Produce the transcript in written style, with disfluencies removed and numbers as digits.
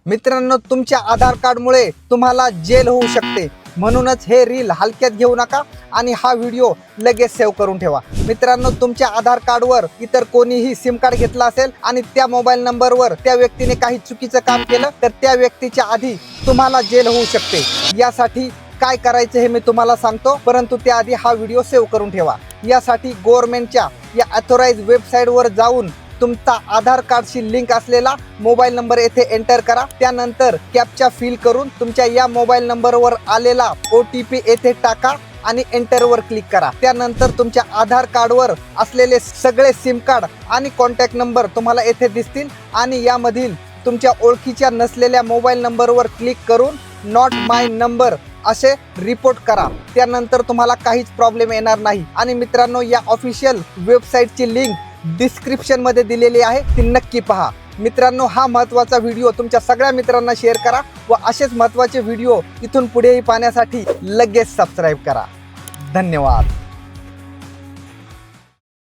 मित्रांनो, तुमच्या आधार कार्डमुळे तुम्हाला जेल होऊ शकते, म्हणूनच हे रील हलक्यात घेऊ नका आणि हा व्हिडिओ लगेच सेव्ह करून ठेवा। मित्रांनो, तुमच्या आधार कार्डवर इतर कोणीही सिम कार्ड घेतला असेल आणि त्या मोबाईल नंबरवर त्या व्यक्तीने काही चुकीचं काम केलं तर त्या व्यक्तीच्या आधी तुम्हाला जेल होऊ शकते। यासाठी काय करायचं हे मी तुम्हाला सांगतो, परंतु त्याआधी हा व्हिडिओ सेव्ह करून ठेवा। यासाठी गव्हर्नमेंटच्या या ऑथोराइज वेबसाईटवर जाऊन तुमचा आधार कार्डशी लिंक असलेला मोबाईल नंबर येथे एंटर करा। त्यानंतर कॅप्चा फिल करून तुमच्या या मोबाईल नंबरवर आलेला OTP येथे टाका आणि एंटरवर क्लिक करा। त्यानंतर तुमच्या आधार कार्डवर असलेले सगळे सिम कार्ड आणि कॉन्टॅक्ट नंबर तुम्हाला येथे दिसतील आणि यामधील तुमच्या ओळखीच्या नसलेल्या मोबाईल नंबरवर क्लिक करून नॉट माय नंबर असे रिपोर्ट करा। त्यानंतर तुम्हाला काहीच प्रॉब्लेम येणार नाही। आणि मित्रांनो, या ऑफिशियल वेबसाईटची लिंक डिस्क्रिप्शन मध्ये दिलेली आहे, ती नक्की पहा। मित्रांनो, हा महत्त्वाचा व्हिडिओ तुमच्या सगळ्या मित्रांना शेअर करा व असेच महत्त्वाचे व्हिडिओ इथून पुढेही पाहण्यासाठी लगेच सबस्क्राईब करा। धन्यवाद।